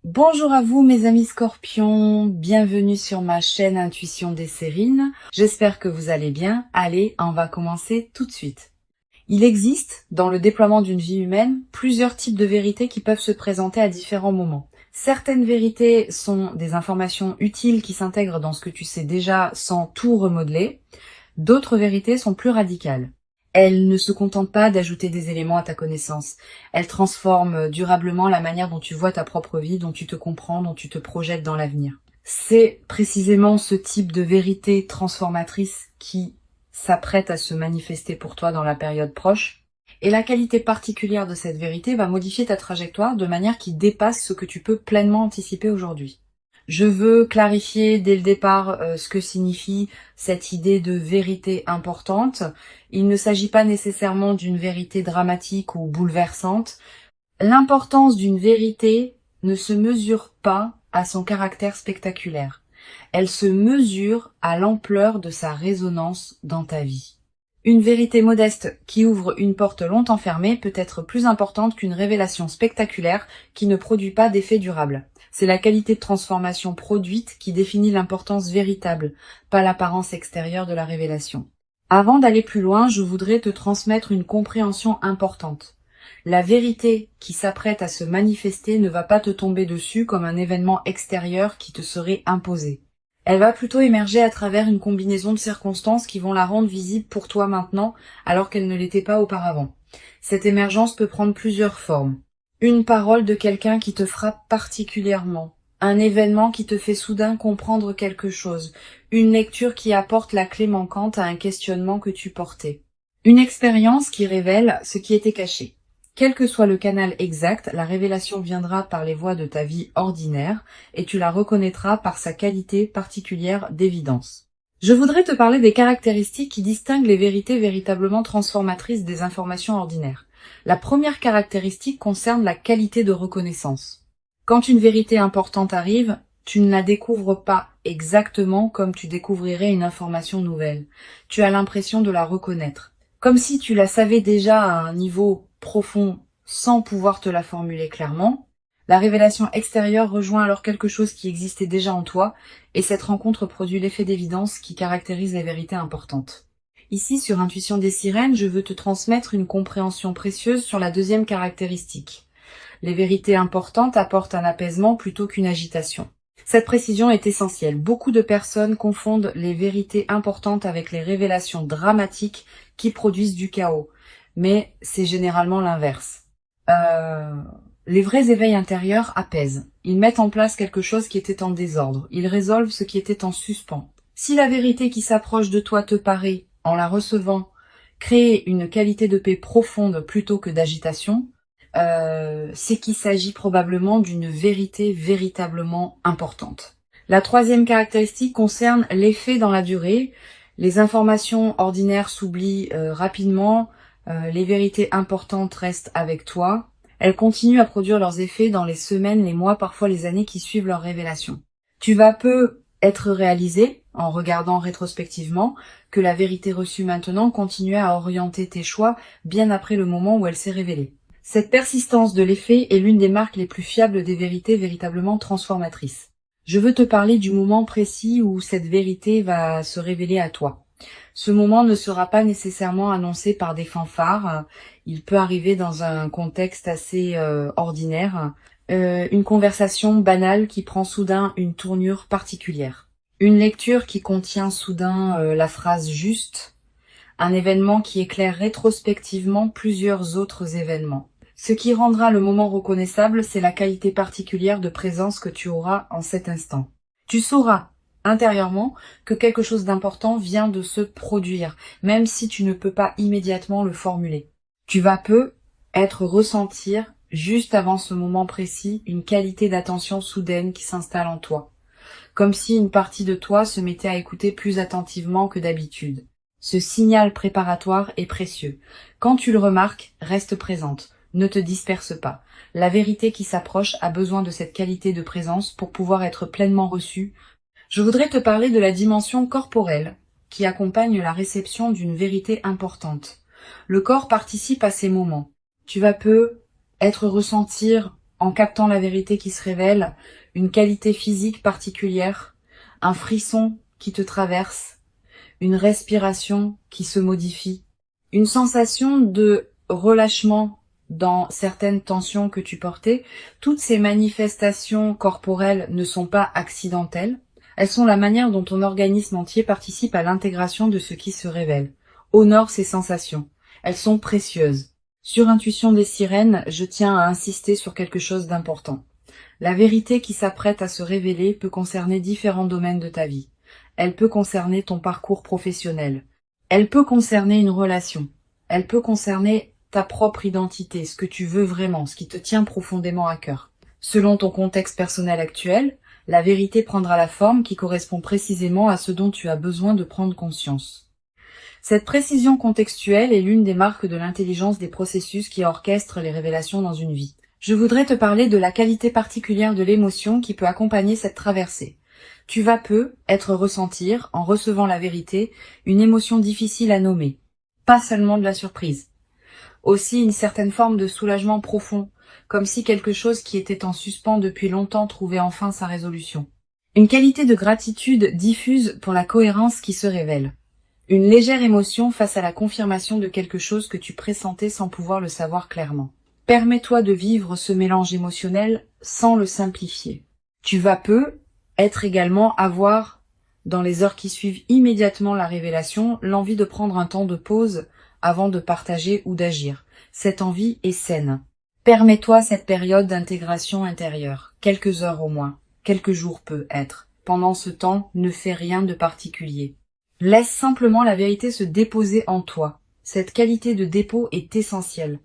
Bonjour à vous mes amis scorpions, bienvenue sur ma chaîne Intuition des Sérines. J'espère que vous allez bien. Allez, on va commencer tout de suite. Il existe, dans le déploiement d'une vie humaine, plusieurs types de vérités qui peuvent se présenter à différents moments. Certaines vérités sont des informations utiles qui s'intègrent dans ce que tu sais déjà sans tout remodeler. D'autres vérités sont plus radicales. Elles ne se contentent pas d'ajouter des éléments à ta connaissance. Elles transforment durablement la manière dont tu vois ta propre vie, dont tu te comprends, dont tu te projettes dans l'avenir. C'est précisément ce type de vérité transformatrice qui s'apprête à se manifester pour toi dans la période proche. Et la qualité particulière de cette vérité va modifier ta trajectoire de manière qui dépasse ce que tu peux pleinement anticiper aujourd'hui. Je veux clarifier dès le départ ce que signifie cette idée de vérité importante. Il ne s'agit pas nécessairement d'une vérité dramatique ou bouleversante. L'importance d'une vérité ne se mesure pas à son caractère spectaculaire. Elle se mesure à l'ampleur de sa résonance dans ta vie. Une vérité modeste qui ouvre une porte longtemps fermée peut être plus importante qu'une révélation spectaculaire qui ne produit pas d'effet durable. C'est la qualité de transformation produite qui définit l'importance véritable, pas l'apparence extérieure de la révélation. Avant d'aller plus loin, je voudrais te transmettre une compréhension importante. La vérité qui s'apprête à se manifester ne va pas te tomber dessus comme un événement extérieur qui te serait imposé. Elle va plutôt émerger à travers une combinaison de circonstances qui vont la rendre visible pour toi maintenant, alors qu'elle ne l'était pas auparavant. Cette émergence peut prendre plusieurs formes. Une parole de quelqu'un qui te frappe particulièrement. Un événement qui te fait soudain comprendre quelque chose. Une lecture qui apporte la clé manquante à un questionnement que tu portais. Une expérience qui révèle ce qui était caché. Quel que soit le canal exact, la révélation viendra par les voies de ta vie ordinaire et tu la reconnaîtras par sa qualité particulière d'évidence. Je voudrais te parler des caractéristiques qui distinguent les vérités véritablement transformatrices des informations ordinaires. La première caractéristique concerne la qualité de reconnaissance. Quand une vérité importante arrive, tu ne la découvres pas exactement comme tu découvrirais une information nouvelle. Tu as l'impression de la reconnaître. Comme si tu la savais déjà à un niveau profond sans pouvoir te la formuler clairement. La révélation extérieure rejoint alors quelque chose qui existait déjà en toi, et cette rencontre produit l'effet d'évidence qui caractérise les vérités importantes. Ici, sur Intuition des Sirènes, je veux te transmettre une compréhension précieuse sur la deuxième caractéristique. Les vérités importantes apportent un apaisement plutôt qu'une agitation. Cette précision est essentielle. Beaucoup de personnes confondent les vérités importantes avec les révélations dramatiques qui produisent du chaos. Mais c'est généralement l'inverse. Les vrais éveils intérieurs apaisent. Ils mettent en place quelque chose qui était en désordre. Ils résolvent ce qui était en suspens. Si la vérité qui s'approche de toi te paraît, en la recevant, créer une qualité de paix profonde plutôt que d'agitation, c'est qu'il s'agit probablement d'une vérité véritablement importante. La troisième caractéristique concerne l'effet dans la durée. Les informations ordinaires s'oublient rapidement, les vérités importantes restent avec toi. Elles continuent à produire leurs effets dans les semaines, les mois, parfois les années qui suivent leur révélation. Tu vas peu être réalisé, en regardant rétrospectivement, que la vérité reçue maintenant continuait à orienter tes choix bien après le moment où elle s'est révélée. Cette persistance de l'effet est l'une des marques les plus fiables des vérités véritablement transformatrices. Je veux te parler du moment précis où cette vérité va se révéler à toi. Ce moment ne sera pas nécessairement annoncé par des fanfares, il peut arriver dans un contexte assez ordinaire, une conversation banale qui prend soudain une tournure particulière, une lecture qui contient soudain la phrase juste, un événement qui éclaire rétrospectivement plusieurs autres événements. Ce qui rendra le moment reconnaissable, c'est la qualité particulière de présence que tu auras en cet instant. Tu sauras intérieurement que quelque chose d'important vient de se produire, même si tu ne peux pas immédiatement le formuler. Tu vas peu ressentir, juste avant ce moment précis, une qualité d'attention soudaine qui s'installe en toi, comme si une partie de toi se mettait à écouter plus attentivement que d'habitude. Ce signal préparatoire est précieux. Quand tu le remarques, reste présente. Ne te disperse pas. La vérité qui s'approche a besoin de cette qualité de présence pour pouvoir être pleinement reçue. Je voudrais te parler de la dimension corporelle qui accompagne la réception d'une vérité importante. Le corps participe à ces moments. Tu vas peu ressentir en captant la vérité qui se révèle, une qualité physique particulière, un frisson qui te traverse, une respiration qui se modifie, une sensation de relâchement dans certaines tensions que tu portais. Toutes ces manifestations corporelles ne sont pas accidentelles. Elles sont la manière dont ton organisme entier participe à l'intégration de ce qui se révèle. Honore ces sensations. Elles sont précieuses. Sur Intuition des sirènes, je tiens à insister sur quelque chose d'important. La vérité qui s'apprête à se révéler peut concerner différents domaines de ta vie. Elle peut concerner ton parcours professionnel. Elle peut concerner une relation. Elle peut concerner ta propre identité, ce que tu veux vraiment, ce qui te tient profondément à cœur. Selon ton contexte personnel actuel, la vérité prendra la forme qui correspond précisément à ce dont tu as besoin de prendre conscience. Cette précision contextuelle est l'une des marques de l'intelligence des processus qui orchestrent les révélations dans une vie. Je voudrais te parler de la qualité particulière de l'émotion qui peut accompagner cette traversée. Tu vas peu être ressentir, en recevant la vérité, une émotion difficile à nommer. Pas seulement de la surprise. Aussi une certaine forme de soulagement profond, comme si quelque chose qui était en suspens depuis longtemps trouvait enfin sa résolution. Une qualité de gratitude diffuse pour la cohérence qui se révèle. Une légère émotion face à la confirmation de quelque chose que tu pressentais sans pouvoir le savoir clairement. Permets-toi de vivre ce mélange émotionnel sans le simplifier. Tu vas peu être également avoir, dans les heures qui suivent immédiatement la révélation, l'envie de prendre un temps de pause avant de partager ou d'agir. Cette envie est saine. Permets-toi cette période d'intégration intérieure, quelques heures au moins, quelques jours peut être. Pendant ce temps, ne fais rien de particulier. Laisse simplement la vérité se déposer en toi. Cette qualité de dépôt est essentielle.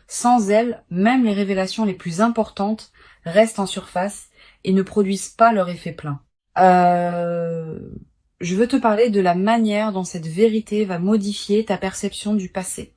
Sans elle, même les révélations les plus importantes restent en surface et ne produisent pas leur effet plein. Je veux te parler de la manière dont cette vérité va modifier ta perception du passé.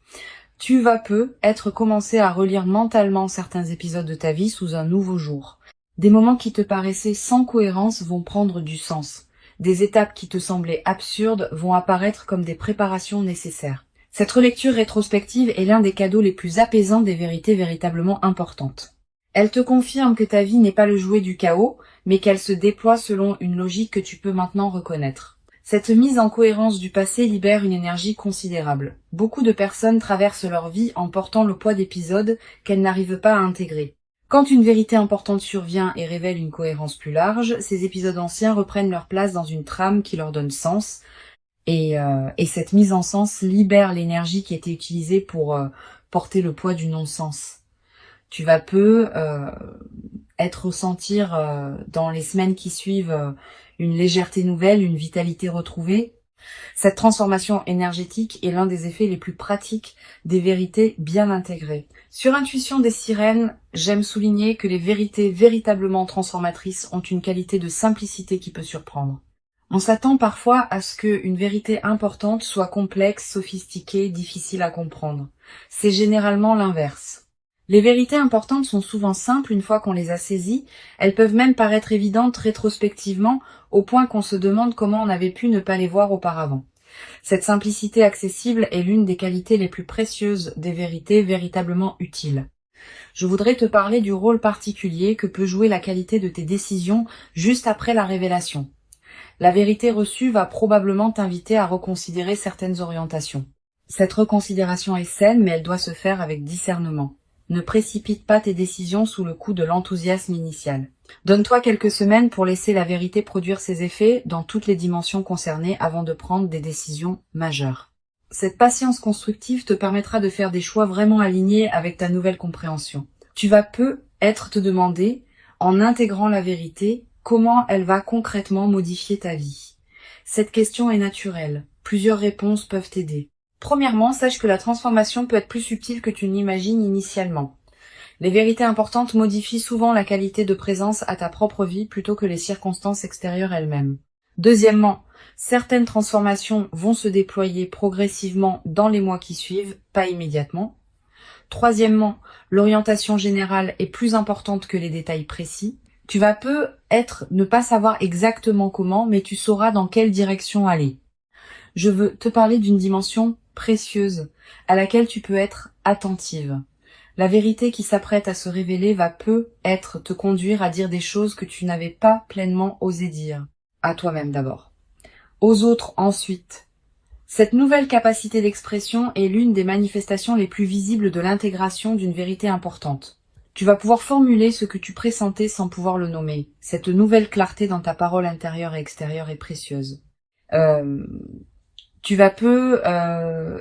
Tu vas peu être commencé à relire mentalement certains épisodes de ta vie sous un nouveau jour. Des moments qui te paraissaient sans cohérence vont prendre du sens. Des étapes qui te semblaient absurdes vont apparaître comme des préparations nécessaires. Cette relecture rétrospective est l'un des cadeaux les plus apaisants des vérités véritablement importantes. Elle te confirme que ta vie n'est pas le jouet du chaos, mais qu'elle se déploie selon une logique que tu peux maintenant reconnaître. Cette mise en cohérence du passé libère une énergie considérable. Beaucoup de personnes traversent leur vie en portant le poids d'épisodes qu'elles n'arrivent pas à intégrer. Quand une vérité importante survient et révèle une cohérence plus large, ces épisodes anciens reprennent leur place dans une trame qui leur donne sens, et cette mise en sens libère l'énergie qui était utilisée pour porter le poids du non-sens. Tu vas peu ressentir dans les semaines qui suivent une légèreté nouvelle, une vitalité retrouvée. Cette transformation énergétique est l'un des effets les plus pratiques des vérités bien intégrées. Sur Intuition des sirènes, j'aime souligner que les vérités véritablement transformatrices ont une qualité de simplicité qui peut surprendre. On s'attend parfois à ce qu'une vérité importante soit complexe, sophistiquée, difficile à comprendre. C'est généralement l'inverse. Les vérités importantes sont souvent simples une fois qu'on les a saisies, elles peuvent même paraître évidentes rétrospectivement, au point qu'on se demande comment on avait pu ne pas les voir auparavant. Cette simplicité accessible est l'une des qualités les plus précieuses des vérités véritablement utiles. Je voudrais te parler du rôle particulier que peut jouer la qualité de tes décisions juste après la révélation. La vérité reçue va probablement t'inviter à reconsidérer certaines orientations. Cette reconsidération est saine, mais elle doit se faire avec discernement. Ne précipite pas tes décisions sous le coup de l'enthousiasme initial. Donne-toi quelques semaines pour laisser la vérité produire ses effets dans toutes les dimensions concernées avant de prendre des décisions majeures. Cette patience constructive te permettra de faire des choix vraiment alignés avec ta nouvelle compréhension. Tu vas peu être te demander, en intégrant la vérité, comment elle va concrètement modifier ta vie. Cette question est naturelle. Plusieurs réponses peuvent t'aider. Premièrement, sache que la transformation peut être plus subtile que tu n'imagines initialement. Les vérités importantes modifient souvent la qualité de présence à ta propre vie plutôt que les circonstances extérieures elles-mêmes. Deuxièmement, certaines transformations vont se déployer progressivement dans les mois qui suivent, pas immédiatement. Troisièmement, l'orientation générale est plus importante que les détails précis. Tu vas peu ne pas savoir exactement comment, mais tu sauras dans quelle direction aller. Je veux te parler d'une dimension précieuse à laquelle tu peux être attentive. La vérité qui s'apprête à se révéler va peut-être te conduire à dire des choses que tu n'avais pas pleinement osé dire. À toi-même d'abord. Aux autres ensuite. Cette nouvelle capacité d'expression est l'une des manifestations les plus visibles de l'intégration d'une vérité importante. Tu vas pouvoir formuler ce que tu pressentais sans pouvoir le nommer. Cette nouvelle clarté dans ta parole intérieure et extérieure est précieuse. Tu vas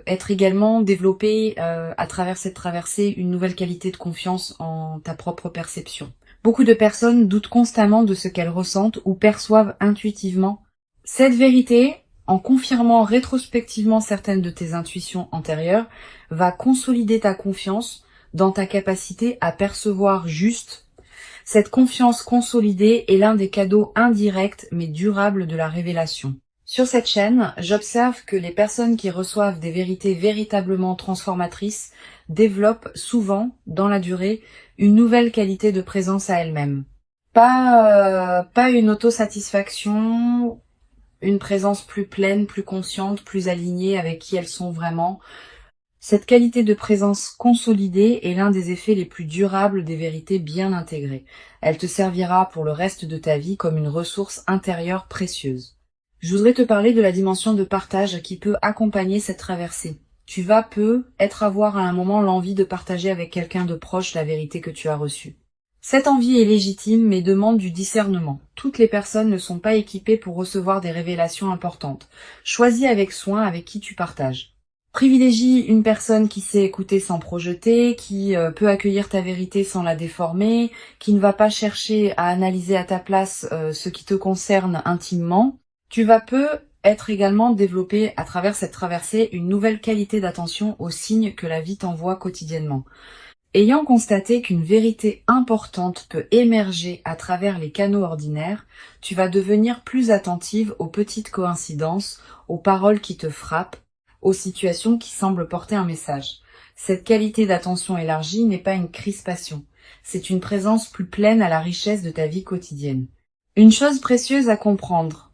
être également développé à travers cette traversée une nouvelle qualité de confiance en ta propre perception. Beaucoup de personnes doutent constamment de ce qu'elles ressentent ou perçoivent intuitivement. Cette vérité, en confirmant rétrospectivement certaines de tes intuitions antérieures, va consolider ta confiance dans ta capacité à percevoir juste. Cette confiance consolidée est l'un des cadeaux indirects mais durables de la révélation. Sur cette chaîne, j'observe que les personnes qui reçoivent des vérités véritablement transformatrices développent souvent, dans la durée, une nouvelle qualité de présence à elles-mêmes. Pas une autosatisfaction, une présence plus pleine, plus consciente, plus alignée avec qui elles sont vraiment. Cette qualité de présence consolidée est l'un des effets les plus durables des vérités bien intégrées. Elle te servira pour le reste de ta vie comme une ressource intérieure précieuse. Je voudrais te parler de la dimension de partage qui peut accompagner cette traversée. Tu vas peut-être avoir à un moment l'envie de partager avec quelqu'un de proche la vérité que tu as reçue. Cette envie est légitime mais demande du discernement. Toutes les personnes ne sont pas équipées pour recevoir des révélations importantes. Choisis avec soin avec qui tu partages. Privilégie une personne qui sait écouter sans projeter, qui peut accueillir ta vérité sans la déformer, qui ne va pas chercher à analyser à ta place ce qui te concerne intimement. Tu vas peut-être également développer à travers cette traversée une nouvelle qualité d'attention aux signes que la vie t'envoie quotidiennement. Ayant constaté qu'une vérité importante peut émerger à travers les canaux ordinaires, tu vas devenir plus attentive aux petites coïncidences, aux paroles qui te frappent, aux situations qui semblent porter un message. Cette qualité d'attention élargie n'est pas une crispation, c'est une présence plus pleine à la richesse de ta vie quotidienne. Une chose précieuse à comprendre.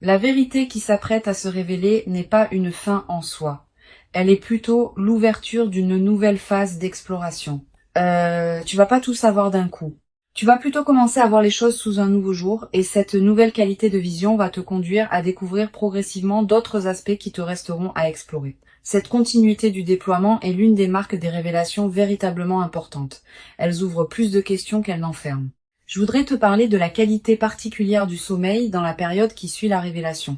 La vérité qui s'apprête à se révéler n'est pas une fin en soi. Elle est plutôt l'ouverture d'une nouvelle phase d'exploration. Tu vas pas tout savoir d'un coup. Tu vas plutôt commencer à voir les choses sous un nouveau jour et cette nouvelle qualité de vision va te conduire à découvrir progressivement d'autres aspects qui te resteront à explorer. Cette continuité du déploiement est l'une des marques des révélations véritablement importantes. Elles ouvrent plus de questions qu'elles n'enferment. Je voudrais te parler de la qualité particulière du sommeil dans la période qui suit la révélation.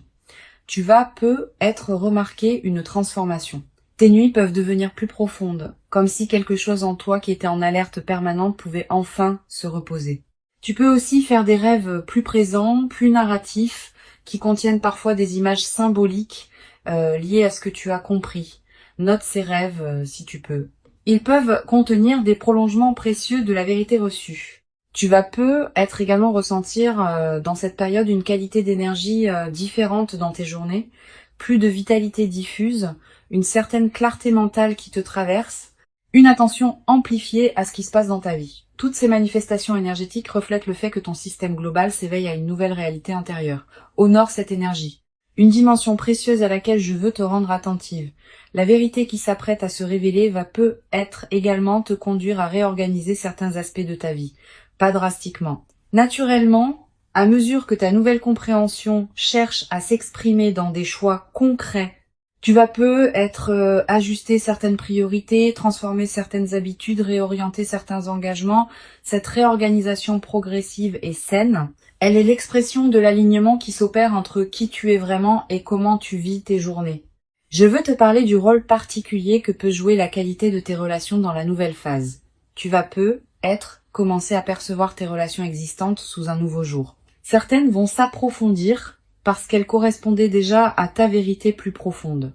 Tu vas peut-être remarquer une transformation. Tes nuits peuvent devenir plus profondes, comme si quelque chose en toi qui était en alerte permanente pouvait enfin se reposer. Tu peux aussi faire des rêves plus présents, plus narratifs, qui contiennent parfois des images symboliques liées à ce que tu as compris. Note ces rêves si tu peux. Ils peuvent contenir des prolongements précieux de la vérité reçue. Tu vas peut-être également ressentir dans cette période une qualité d'énergie différente dans tes journées, plus de vitalité diffuse, une certaine clarté mentale qui te traverse, une attention amplifiée à ce qui se passe dans ta vie. Toutes ces manifestations énergétiques reflètent le fait que ton système global s'éveille à une nouvelle réalité intérieure. Honore cette énergie. Une dimension précieuse à laquelle je veux te rendre attentive. La vérité qui s'apprête à se révéler va peut-être également te conduire à réorganiser certains aspects de ta vie. Pas drastiquement. Naturellement, à mesure que ta nouvelle compréhension cherche à s'exprimer dans des choix concrets, tu vas peut-être ajuster certaines priorités, transformer certaines habitudes, réorienter certains engagements. Cette réorganisation progressive et saine, elle est l'expression de l'alignement qui s'opère entre qui tu es vraiment et comment tu vis tes journées. Je veux te parler du rôle particulier que peut jouer la qualité de tes relations dans la nouvelle phase. Tu vas peut-être commencer à percevoir tes relations existantes sous un nouveau jour. Certaines vont s'approfondir parce qu'elles correspondaient déjà à ta vérité plus profonde.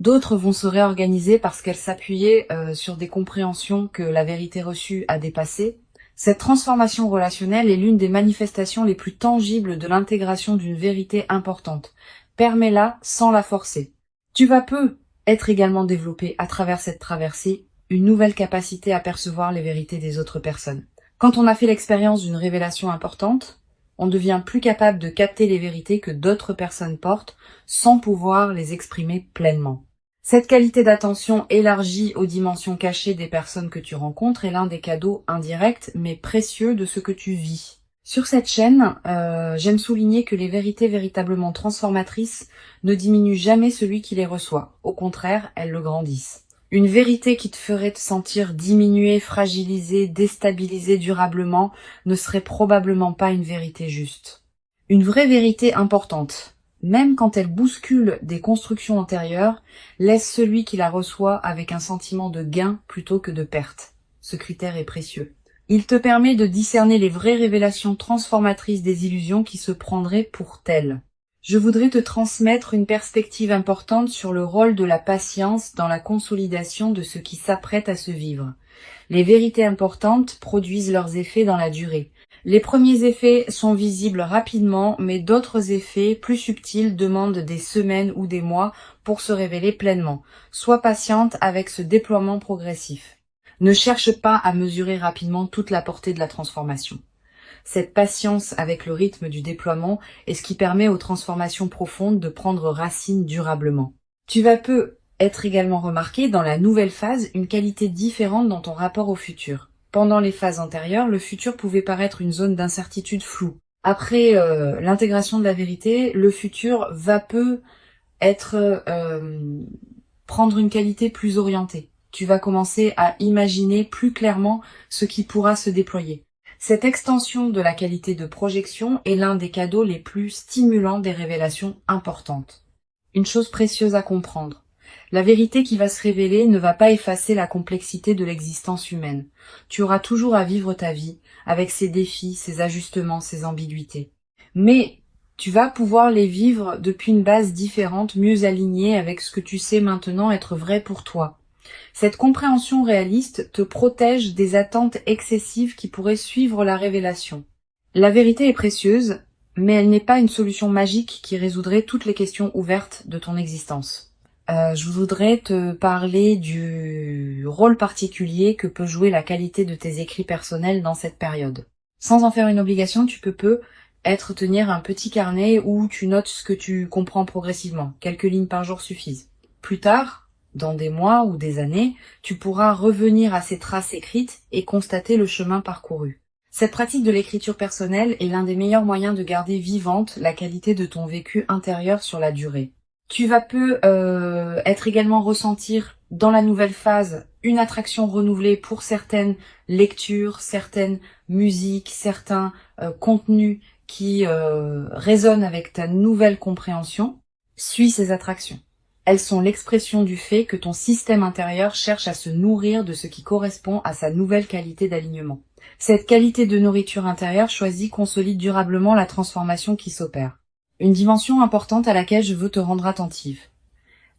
D'autres vont se réorganiser parce qu'elles s'appuyaient sur des compréhensions que la vérité reçue a dépassées. Cette transformation relationnelle est l'une des manifestations les plus tangibles de l'intégration d'une vérité importante. Permets-la sans la forcer. Tu vas peut-être également développer à travers cette traversée une nouvelle capacité à percevoir les vérités des autres personnes. Quand on a fait l'expérience d'une révélation importante, on devient plus capable de capter les vérités que d'autres personnes portent sans pouvoir les exprimer pleinement. Cette qualité d'attention élargie aux dimensions cachées des personnes que tu rencontres est l'un des cadeaux indirects mais précieux de ce que tu vis. Sur cette chaîne, j'aime souligner que les vérités véritablement transformatrices ne diminuent jamais celui qui les reçoit. Au contraire, elles le grandissent. Une vérité qui te ferait te sentir diminué, fragilisé, déstabilisé durablement ne serait probablement pas une vérité juste. Une vraie vérité importante, même quand elle bouscule des constructions antérieures, laisse celui qui la reçoit avec un sentiment de gain plutôt que de perte. Ce critère est précieux. Il te permet de discerner les vraies révélations transformatrices des illusions qui se prendraient pour telles. Je voudrais te transmettre une perspective importante sur le rôle de la patience dans la consolidation de ce qui s'apprête à se vivre. Les vérités importantes produisent leurs effets dans la durée. Les premiers effets sont visibles rapidement, mais d'autres effets plus subtils demandent des semaines ou des mois pour se révéler pleinement. Sois patiente avec ce déploiement progressif. Ne cherche pas à mesurer rapidement toute la portée de la transformation. Cette patience avec le rythme du déploiement est ce qui permet aux transformations profondes de prendre racine durablement. Tu vas peu être également remarqué dans la nouvelle phase une qualité différente dans ton rapport au futur. Pendant les phases antérieures, le futur pouvait paraître une zone d'incertitude floue. Après l'intégration de la vérité, le futur va peu être prendre une qualité plus orientée. Tu vas commencer à imaginer plus clairement ce qui pourra se déployer. Cette extension de la qualité de projection est l'un des cadeaux les plus stimulants des révélations importantes. Une chose précieuse à comprendre. La vérité qui va se révéler ne va pas effacer la complexité de l'existence humaine. Tu auras toujours à vivre ta vie, avec ses défis, ses ajustements, ses ambiguïtés. Mais tu vas pouvoir les vivre depuis une base différente, mieux alignée avec ce que tu sais maintenant être vrai pour toi. Cette compréhension réaliste te protège des attentes excessives qui pourraient suivre la révélation. La vérité est précieuse, mais elle n'est pas une solution magique qui résoudrait toutes les questions ouvertes de ton existence. Je voudrais te parler du rôle particulier que peut jouer la qualité de tes écrits personnels dans cette période. Sans en faire une obligation, tu peux tenir un petit carnet où tu notes ce que tu comprends progressivement. Quelques lignes par jour suffisent. Plus tard, dans des mois ou des années, tu pourras revenir à ces traces écrites et constater le chemin parcouru. Cette pratique de l'écriture personnelle est l'un des meilleurs moyens de garder vivante la qualité de ton vécu intérieur sur la durée. Tu vas être également ressentir dans la nouvelle phase une attraction renouvelée pour certaines lectures, certaines musiques, certains contenus qui résonnent avec ta nouvelle compréhension. Suis ces attractions. Elles sont l'expression du fait que ton système intérieur cherche à se nourrir de ce qui correspond à sa nouvelle qualité d'alignement. Cette qualité de nourriture intérieure choisie consolide durablement la transformation qui s'opère. Une dimension importante à laquelle je veux te rendre attentive.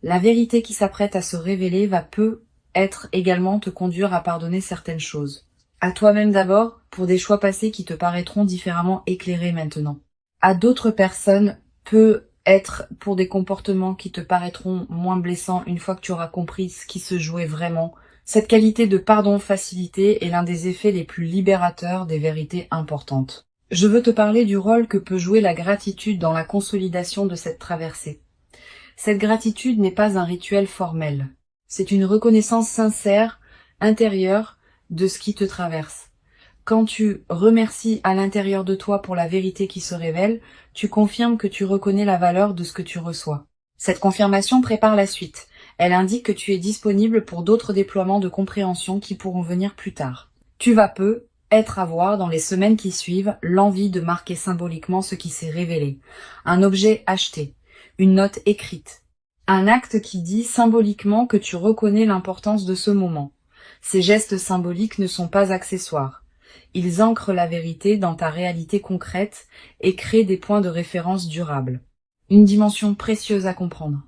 La vérité qui s'apprête à se révéler va peu être également te conduire à pardonner certaines choses. À toi-même d'abord, pour des choix passés qui te paraîtront différemment éclairés maintenant. À d'autres personnes, peut être pour des comportements qui te paraîtront moins blessants une fois que tu auras compris ce qui se jouait vraiment. Cette qualité de pardon facilité est l'un des effets les plus libérateurs des vérités importantes. Je veux te parler du rôle que peut jouer la gratitude dans la consolidation de cette traversée. Cette gratitude n'est pas un rituel formel. C'est une reconnaissance sincère, intérieure, de ce qui te traverse. Quand tu remercies à l'intérieur de toi pour la vérité qui se révèle, tu confirmes que tu reconnais la valeur de ce que tu reçois. Cette confirmation prépare la suite. Elle indique que tu es disponible pour d'autres déploiements de compréhension qui pourront venir plus tard. Tu vas être à voir dans les semaines qui suivent l'envie de marquer symboliquement ce qui s'est révélé. Un objet acheté, une note écrite, un acte qui dit symboliquement que tu reconnais l'importance de ce moment. Ces gestes symboliques ne sont pas accessoires. Ils ancrent la vérité dans ta réalité concrète et créent des points de référence durables. Une dimension précieuse à comprendre.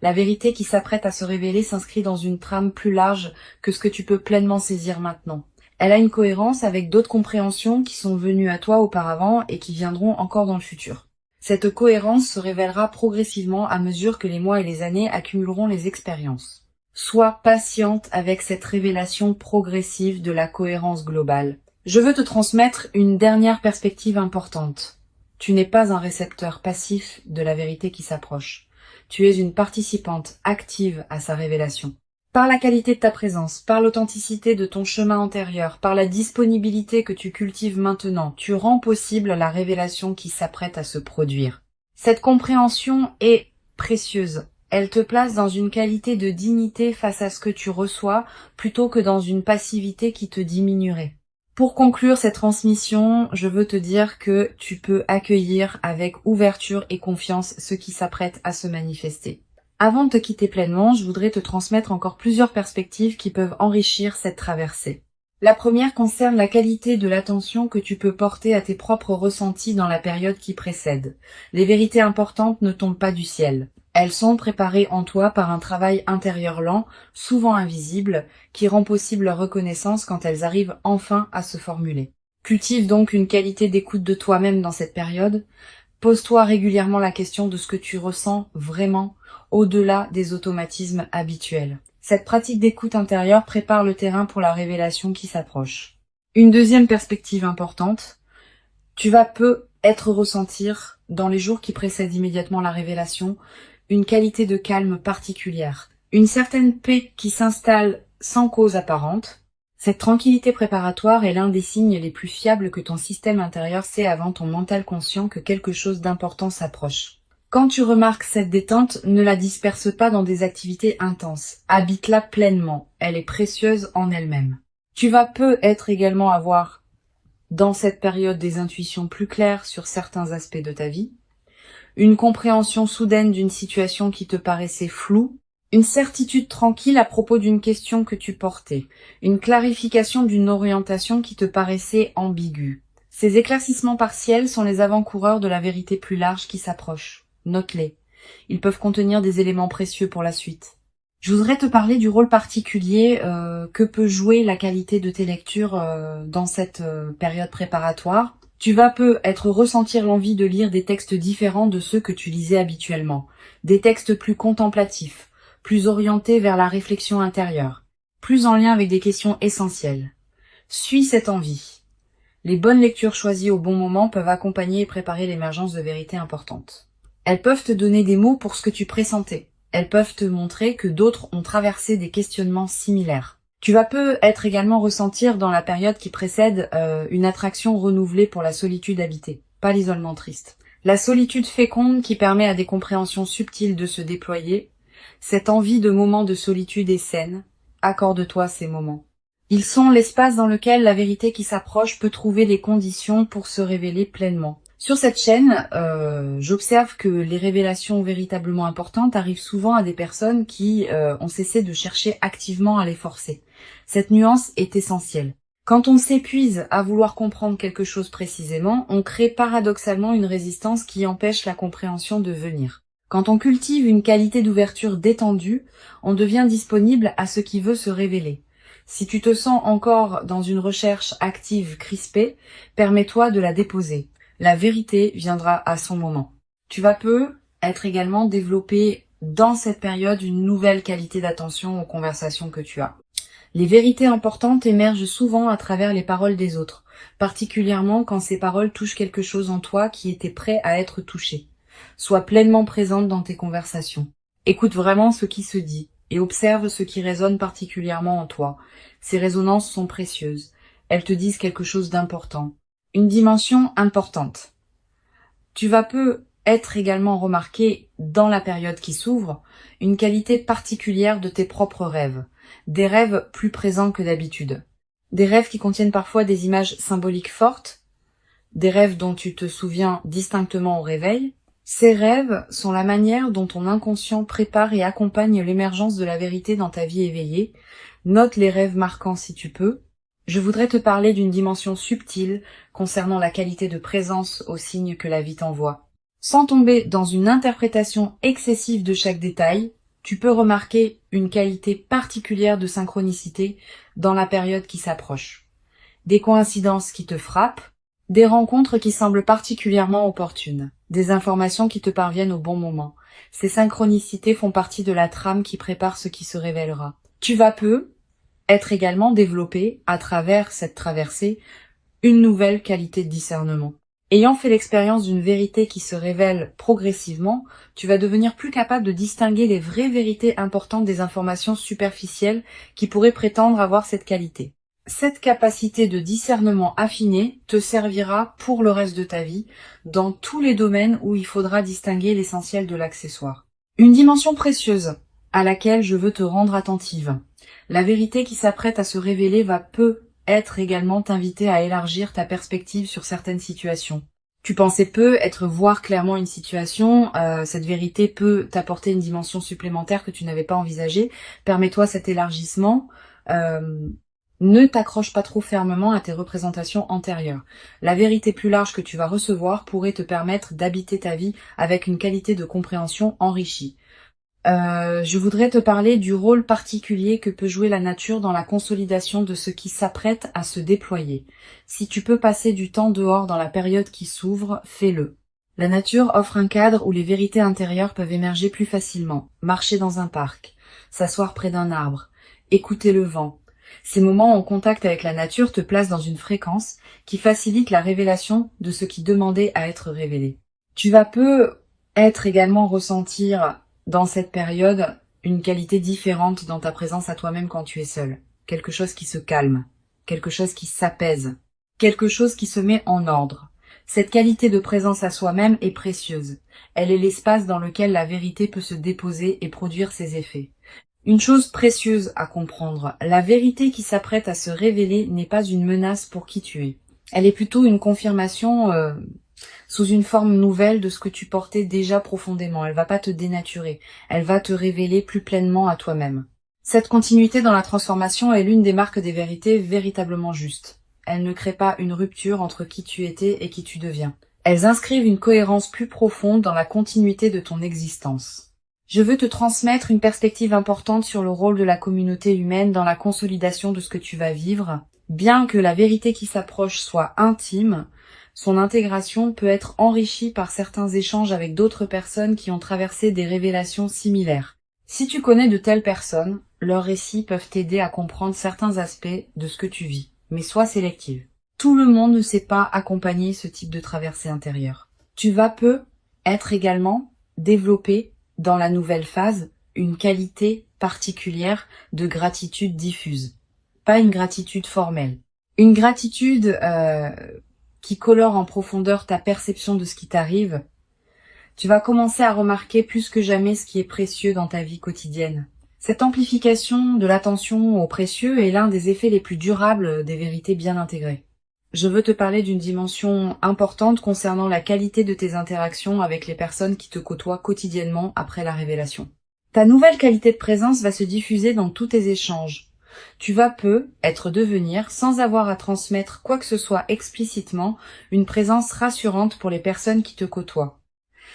La vérité qui s'apprête à se révéler s'inscrit dans une trame plus large que ce que tu peux pleinement saisir maintenant. Elle a une cohérence avec d'autres compréhensions qui sont venues à toi auparavant et qui viendront encore dans le futur. Cette cohérence se révélera progressivement à mesure que les mois et les années accumuleront les expériences. Sois patiente avec cette révélation progressive de la cohérence globale. Je veux te transmettre une dernière perspective importante. Tu n'es pas un récepteur passif de la vérité qui s'approche. Tu es une participante active à sa révélation. Par la qualité de ta présence, par l'authenticité de ton chemin antérieur, par la disponibilité que tu cultives maintenant, tu rends possible la révélation qui s'apprête à se produire. Cette compréhension est précieuse. Elle te place dans une qualité de dignité face à ce que tu reçois, plutôt que dans une passivité qui te diminuerait. Pour conclure cette transmission, je veux te dire que tu peux accueillir avec ouverture et confiance ce qui s'apprête à se manifester. Avant de te quitter pleinement, je voudrais te transmettre encore plusieurs perspectives qui peuvent enrichir cette traversée. La première concerne la qualité de l'attention que tu peux porter à tes propres ressentis dans la période qui précède. Les vérités importantes ne tombent pas du ciel. Elles sont préparées en toi par un travail intérieur lent, souvent invisible, qui rend possible leur reconnaissance quand elles arrivent enfin à se formuler. Cultive donc une qualité d'écoute de toi-même dans cette période. Pose-toi régulièrement la question de ce que tu ressens vraiment, au-delà des automatismes habituels. Cette pratique d'écoute intérieure prépare le terrain pour la révélation qui s'approche. Une deuxième perspective importante, tu vas peut-être ressentir, dans les jours qui précèdent immédiatement la révélation, une qualité de calme particulière, une certaine paix qui s'installe sans cause apparente. Cette tranquillité préparatoire est l'un des signes les plus fiables que ton système intérieur sait avant ton mental conscient que quelque chose d'important s'approche. Quand tu remarques cette détente, ne la disperse pas dans des activités intenses. Habite-la pleinement. Elle est précieuse en elle-même. Tu vas peut-être également avoir, dans cette période, des intuitions plus claires sur certains aspects de ta vie, une compréhension soudaine d'une situation qui te paraissait floue, une certitude tranquille à propos d'une question que tu portais, une clarification d'une orientation qui te paraissait ambiguë. Ces éclaircissements partiels sont les avant-coureurs de la vérité plus large qui s'approche. Note-les. Ils peuvent contenir des éléments précieux pour la suite. Je voudrais te parler du rôle particulier que peut jouer la qualité de tes lectures dans cette période préparatoire. Tu vas peut-être ressentir l'envie de lire des textes différents de ceux que tu lisais habituellement. Des textes plus contemplatifs, plus orientés vers la réflexion intérieure, plus en lien avec des questions essentielles. Suis cette envie. Les bonnes lectures choisies au bon moment peuvent accompagner et préparer l'émergence de vérités importantes. Elles peuvent te donner des mots pour ce que tu pressentais. Elles peuvent te montrer que d'autres ont traversé des questionnements similaires. Tu vas peut-être également ressentir dans la période qui précède une attraction renouvelée pour la solitude habitée, pas l'isolement triste. La solitude féconde qui permet à des compréhensions subtiles de se déployer. Cette envie de moments de solitude est saine. Accorde-toi ces moments. Ils sont l'espace dans lequel la vérité qui s'approche peut trouver les conditions pour se révéler pleinement. Sur cette chaîne, j'observe que les révélations véritablement importantes arrivent souvent à des personnes qui ont cessé de chercher activement à les forcer. Cette nuance est essentielle. Quand on s'épuise à vouloir comprendre quelque chose précisément, on crée paradoxalement une résistance qui empêche la compréhension de venir. Quand on cultive une qualité d'ouverture détendue, on devient disponible à ce qui veut se révéler. Si tu te sens encore dans une recherche active crispée, permets-toi de la déposer. La vérité viendra à son moment. Tu vas peut-être également développer dans cette période une nouvelle qualité d'attention aux conversations que tu as. Les vérités importantes émergent souvent à travers les paroles des autres, particulièrement quand ces paroles touchent quelque chose en toi qui était prêt à être touché. Sois pleinement présente dans tes conversations. Écoute vraiment ce qui se dit et observe ce qui résonne particulièrement en toi. Ces résonances sont précieuses. Elles te disent quelque chose d'important. Une dimension importante. Tu vas peut-être également remarquer, dans la période qui s'ouvre, une qualité particulière de tes propres rêves. Des rêves plus présents que d'habitude. Des rêves qui contiennent parfois des images symboliques fortes. Des rêves dont tu te souviens distinctement au réveil. Ces rêves sont la manière dont ton inconscient prépare et accompagne l'émergence de la vérité dans ta vie éveillée. Note les rêves marquants si tu peux. Je voudrais te parler d'une dimension subtile concernant la qualité de présence aux signes que la vie t'envoie. Sans tomber dans une interprétation excessive de chaque détail, tu peux remarquer une qualité particulière de synchronicité dans la période qui s'approche. Des coïncidences qui te frappent, des rencontres qui semblent particulièrement opportunes, des informations qui te parviennent au bon moment. Ces synchronicités font partie de la trame qui prépare ce qui se révélera. Tu vas être également développé, à travers cette traversée, une nouvelle qualité de discernement. Ayant fait l'expérience d'une vérité qui se révèle progressivement, tu vas devenir plus capable de distinguer les vraies vérités importantes des informations superficielles qui pourraient prétendre avoir cette qualité. Cette capacité de discernement affiné te servira pour le reste de ta vie dans tous les domaines où il faudra distinguer l'essentiel de l'accessoire. Une dimension précieuse à laquelle je veux te rendre attentive. La vérité qui s'apprête à se révéler va peut-être également t'inviter à élargir ta perspective sur certaines situations. Tu pensais peut-être voir clairement une situation, cette vérité peut t'apporter une dimension supplémentaire que tu n'avais pas envisagée. Permets-toi cet élargissement. Ne t'accroche pas trop fermement à tes représentations antérieures. La vérité plus large que tu vas recevoir pourrait te permettre d'habiter ta vie avec une qualité de compréhension enrichie. Je voudrais te parler du rôle particulier que peut jouer la nature dans la consolidation de ce qui s'apprête à se déployer. Si tu peux passer du temps dehors dans la période qui s'ouvre, fais-le. La nature offre un cadre où les vérités intérieures peuvent émerger plus facilement. Marcher dans un parc, s'asseoir près d'un arbre, écouter le vent. Ces moments en contact avec la nature te placent dans une fréquence qui facilite la révélation de ce qui demandait à être révélé. Tu vas peut-être également ressentir dans cette période une qualité différente dans ta présence à toi-même quand tu es seul. Quelque chose qui se calme, quelque chose qui s'apaise, quelque chose qui se met en ordre. Cette qualité de présence à soi-même est précieuse. Elle est l'espace dans lequel la vérité peut se déposer et produire ses effets. Une chose précieuse à comprendre, la vérité qui s'apprête à se révéler n'est pas une menace pour qui tu es. Elle est plutôt une confirmation sous une forme nouvelle de ce que tu portais déjà profondément. Elle va pas te dénaturer, elle va te révéler plus pleinement à toi-même. Cette continuité dans la transformation est l'une des marques des vérités véritablement justes. Elles ne créent pas une rupture entre qui tu étais et qui tu deviens. Elles inscrivent une cohérence plus profonde dans la continuité de ton existence. Je veux te transmettre une perspective importante sur le rôle de la communauté humaine dans la consolidation de ce que tu vas vivre. Bien que la vérité qui s'approche soit intime, son intégration peut être enrichie par certains échanges avec d'autres personnes qui ont traversé des révélations similaires. Si tu connais de telles personnes, leurs récits peuvent t'aider à comprendre certains aspects de ce que tu vis, mais sois sélective. Tout le monde ne sait pas accompagner ce type de traversée intérieure. Tu vas peut-être également développer dans la nouvelle phase une qualité particulière de gratitude diffuse. Pas une gratitude formelle. Une gratitude qui colore en profondeur ta perception de ce qui t'arrive. Tu vas commencer à remarquer plus que jamais ce qui est précieux dans ta vie quotidienne. Cette amplification de l'attention au précieux est l'un des effets les plus durables des vérités bien intégrées. Je veux te parler d'une dimension importante concernant la qualité de tes interactions avec les personnes qui te côtoient quotidiennement après la révélation. Ta nouvelle qualité de présence va se diffuser dans tous tes échanges. Tu vas peut-être devenir, sans avoir à transmettre quoi que ce soit explicitement, une présence rassurante pour les personnes qui te côtoient.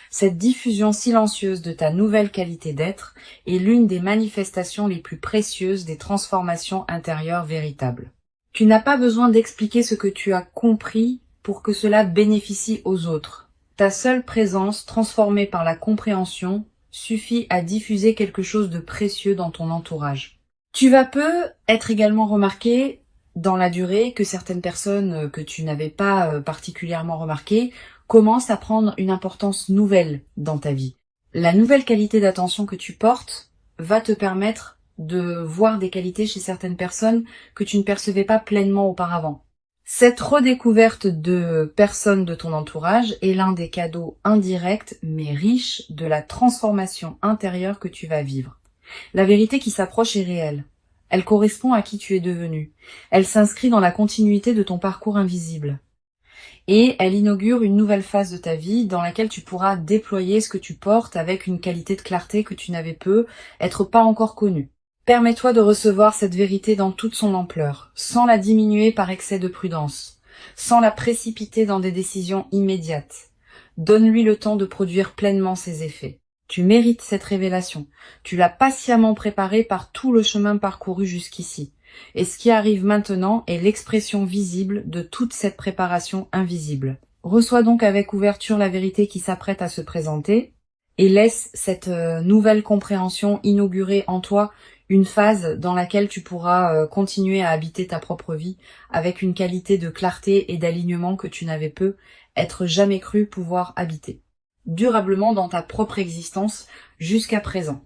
Cette diffusion silencieuse de ta nouvelle qualité d'être est l'une des manifestations les plus précieuses des transformations intérieures véritables. Tu n'as pas besoin d'expliquer ce que tu as compris pour que cela bénéficie aux autres. Ta seule présence, transformée par la compréhension, suffit à diffuser quelque chose de précieux dans ton entourage. Tu vas peut-être également remarquer dans la durée que certaines personnes que tu n'avais pas particulièrement remarquées commencent à prendre une importance nouvelle dans ta vie. La nouvelle qualité d'attention que tu portes va te permettre de voir des qualités chez certaines personnes que tu ne percevais pas pleinement auparavant. Cette redécouverte de personnes de ton entourage est l'un des cadeaux indirects mais riches de la transformation intérieure que tu vas vivre. La vérité qui s'approche est réelle. Elle correspond à qui tu es devenu. Elle s'inscrit dans la continuité de ton parcours invisible. Et elle inaugure une nouvelle phase de ta vie dans laquelle tu pourras déployer ce que tu portes avec une qualité de clarté que tu n'avais peut-être pas encore connue. Permets-toi de recevoir cette vérité dans toute son ampleur, sans la diminuer par excès de prudence, sans la précipiter dans des décisions immédiates. Donne-lui le temps de produire pleinement ses effets. Tu mérites cette révélation. Tu l'as patiemment préparée par tout le chemin parcouru jusqu'ici. Et ce qui arrive maintenant est l'expression visible de toute cette préparation invisible. Reçois donc avec ouverture la vérité qui s'apprête à se présenter et laisse cette nouvelle compréhension inaugurer en toi Une phase dans laquelle tu pourras continuer à habiter ta propre vie avec une qualité de clarté et d'alignement que tu n'avais peut-être jamais cru pouvoir habiter durablement dans ta propre existence jusqu'à présent.